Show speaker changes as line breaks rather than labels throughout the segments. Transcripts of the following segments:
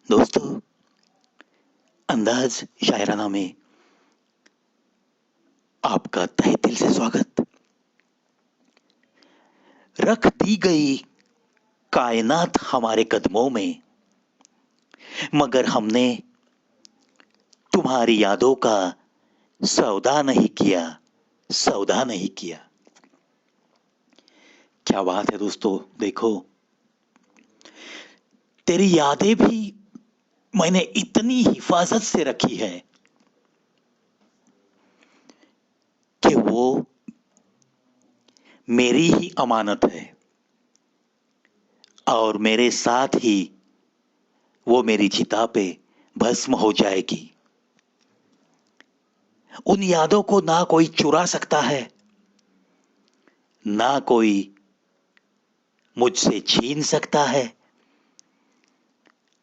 दोस्तों, अंदाज शायराना में आपका तहे दिल से स्वागत। रख दी गई कायनात हमारे कदमों में, मगर हमने तुम्हारी यादों का सौदा नहीं किया, सौदा नहीं किया। क्या बात है दोस्तों। देखो, तेरी यादें भी मैंने इतनी हिफाजत से रखी है कि वो मेरी ही अमानत है, और मेरे साथ ही वो मेरी चिता पे भस्म हो जाएगी। उन यादों को ना कोई चुरा सकता है, ना कोई मुझसे छीन सकता है,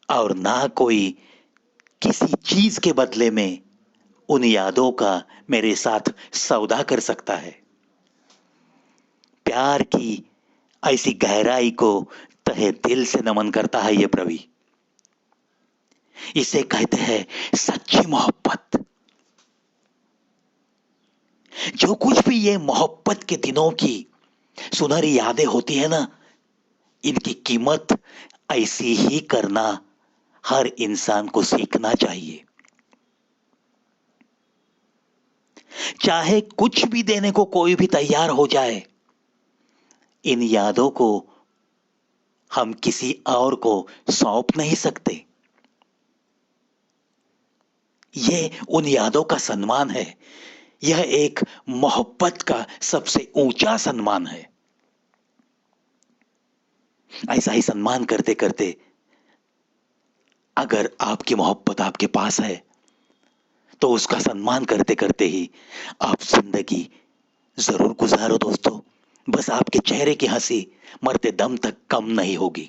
और ना कोई किसी चीज के बदले में उन यादों का मेरे साथ सौदा कर सकता है। प्यार की ऐसी गहराई को तहे दिल से नमन करता है ये प्रवी। इसे कहते हैं सच्ची मोहब्बत। जो कुछ भी ये मोहब्बत के दिनों की सुनहरी यादें होती है ना, इनकी कीमत ऐसी ही करना हर इंसान को सीखना चाहिए। चाहे कुछ भी देने को कोई भी तैयार हो जाए, इन यादों को हम किसी और को सौंप नहीं सकते। ये उन यादों का सम्मान है। यह एक मोहब्बत का सबसे ऊंचा सम्मान है। ऐसा ही सम्मान करते करते अगर आपकी मोहब्बत आपके पास है, तो उसका सम्मान करते करते ही आप जिंदगी जरूर गुजारो दोस्तों। बस आपके चेहरे की हंसी मरते दम तक कम नहीं होगी।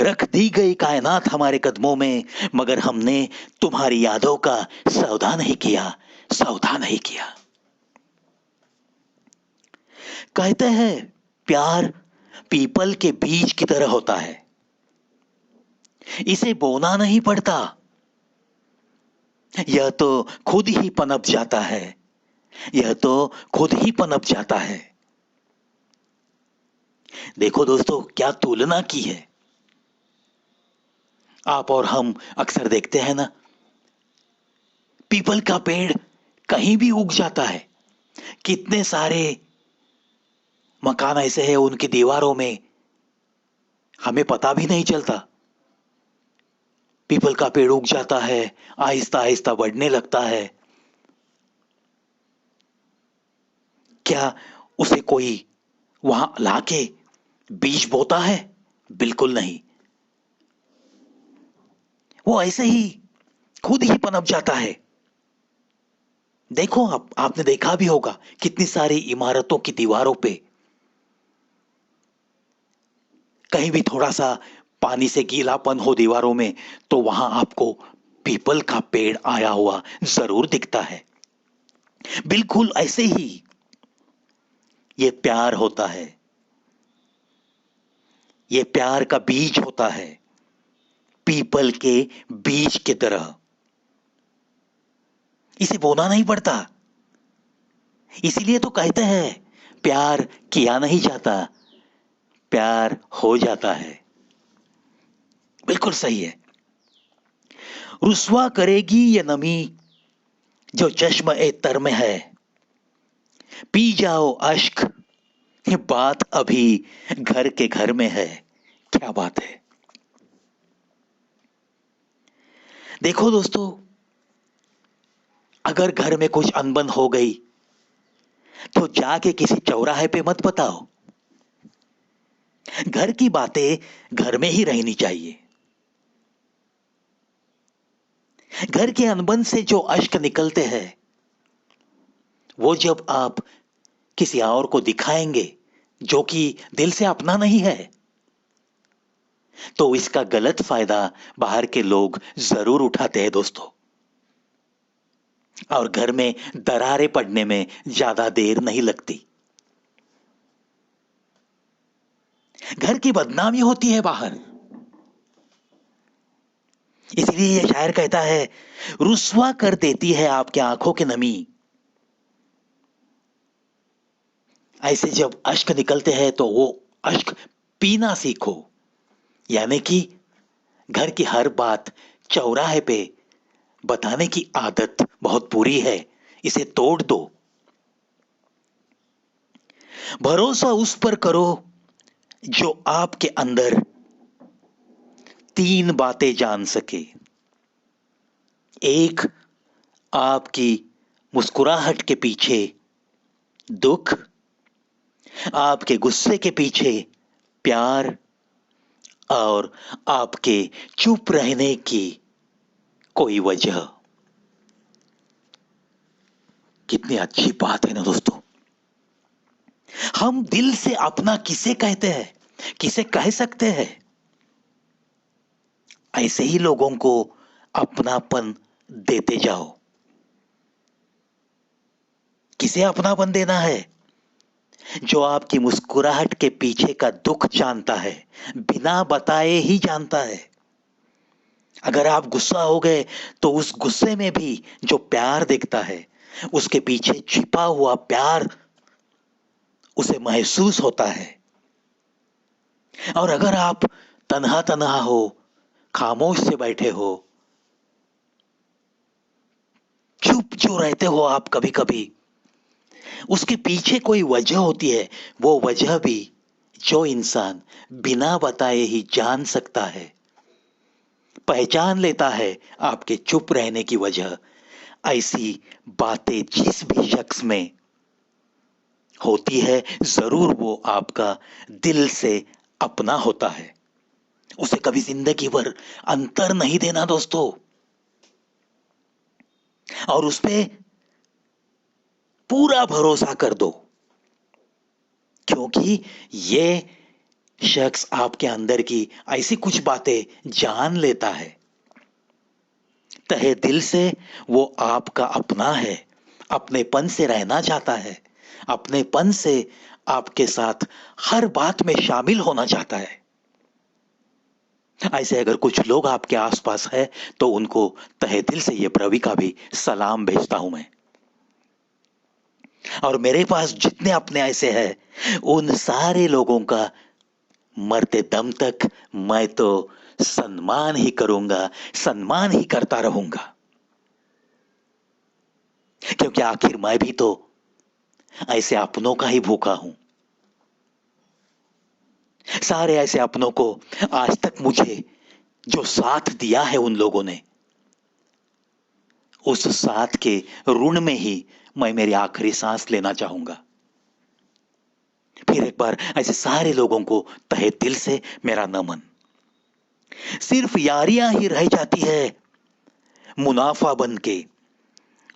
रख दी गई कायनात हमारे कदमों में, मगर हमने तुम्हारी यादों का सौदा नहीं किया, सौदा नहीं किया। कहते हैं प्यार पीपल के बीज की तरह होता है। इसे बोना नहीं पड़ता, यह तो खुद ही पनप जाता है। यह तो खुद ही पनप जाता है। देखो दोस्तों, क्या तुलना की है। आप और हम अक्सर देखते हैं ना, पीपल का पेड़ कहीं भी उग जाता है। कितने सारे मकान ऐसे हैं उनकी दीवारों में, हमें पता भी नहीं चलता। पीपल का पेड़ उग जाता है, आहिस्ता आहिस्ता बढ़ने लगता है। क्या उसे कोई वहां लाके बीज बोता है? बिल्कुल नहीं। वो ऐसे ही खुद ही पनप जाता है। देखो, आपने देखा भी होगा कितनी सारी इमारतों की दीवारों पे कहीं भी थोड़ा सा पानी से गीलापन हो दीवारों में, तो वहां आपको पीपल का पेड़ आया हुआ जरूर दिखता है। बिल्कुल ऐसे ही ये प्यार होता है। ये प्यार का बीज होता है, पीपल के बीज की तरह। इसे बोना नहीं पड़ता। इसीलिए तो कहते हैं प्यार किया नहीं जाता, प्यार हो जाता है। बिल्कुल सही है। रुस्वा करेगी ये नमी जो चश्म ए तर में है। पी जाओ अश्क, ये बात अभी घर के घर में है। क्या बात है। देखो दोस्तों, अगर घर में कुछ अनबन हो गई, तो जाके किसी चौराहे पे मत बताओ। घर की बातें घर में ही रहनी चाहिए। घर के अनबन से जो अश्क निकलते हैं, वो जब आप किसी और को दिखाएंगे जो कि दिल से अपना नहीं है, तो इसका गलत फायदा बाहर के लोग जरूर उठाते हैं दोस्तों। और घर में दरारें पड़ने में ज्यादा देर नहीं लगती। घर की बदनामी होती है बाहर। इसलिए ये शायर कहता है, रुस्वा कर देती है आपकी आंखों की नमी। ऐसे जब अश्क निकलते हैं तो वो अश्क पीना सीखो। यानी कि घर की हर बात चौराहे पे बताने की आदत बहुत बुरी है, इसे तोड़ दो। भरोसा उस पर करो जो आपके अंदर 3 बातें जान सके। एक, आपकी मुस्कुराहट के पीछे दुख, आपके गुस्से के पीछे प्यार, और आपके चुप रहने की कोई वजह। कितनी अच्छी बात है ना दोस्तों। हम दिल से अपना किसे कहते हैं, किसे कह सकते हैं? ऐसे ही लोगों को अपनापन देते जाओ। किसे अपनापन देना है? जो आपकी मुस्कुराहट के पीछे का दुख जानता है, बिना बताए ही जानता है। अगर आप गुस्सा हो गए तो उस गुस्से में भी जो प्यार दिखता है, उसके पीछे छिपा हुआ प्यार उसे महसूस होता है। और अगर आप तन्हा तन्हा हो, खामोश से बैठे हो, चुप जो रहते हो आप कभी कभी, उसके पीछे कोई वजह होती है। वो वजह भी जो इंसान बिना बताए ही जान सकता है, पहचान लेता है आपके चुप रहने की वजह। ऐसी बातें जिस भी शख्स में होती है, जरूर वो आपका दिल से अपना होता है। उसे कभी जिंदगी भर अंतर नहीं देना दोस्तों, और उस पे पूरा भरोसा कर दो, क्योंकि ये शख्स आपके अंदर की ऐसी कुछ बातें जान लेता है। तहे दिल से वो आपका अपना है, अपनेपन से रहना चाहता है, अपनेपन से आपके साथ हर बात में शामिल होना चाहता है। ऐसे अगर कुछ लोग आपके आसपास है तो उनको तहे दिल से ये प्रवी का भी सलाम भेजता हूं मैं। और मेरे पास जितने अपने ऐसे हैं, उन सारे लोगों का मरते दम तक मैं तो सम्मान ही करूंगा, सम्मान ही करता रहूंगा। क्योंकि आखिर मैं भी तो ऐसे अपनों का ही भूखा हूं। सारे ऐसे अपनों को आज तक मुझे जो साथ दिया है उन लोगों ने, उस साथ के ऋण में ही मैं मेरी आखिरी सांस लेना चाहूंगा। फिर एक बार ऐसे सारे लोगों को तहे दिल से मेरा नमन। सिर्फ यारियां ही रह जाती है मुनाफा बन के,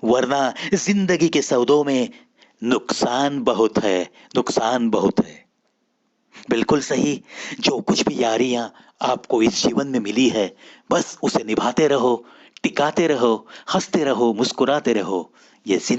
वरना जिंदगी के सौदों में नुकसान बहुत है, नुकसान बहुत है। बिल्कुल सही। जो कुछ भी यारियां आपको इस जीवन में मिली है, बस उसे निभाते रहो, टिकाते रहो, हंसते रहो, मुस्कुराते रहो। ये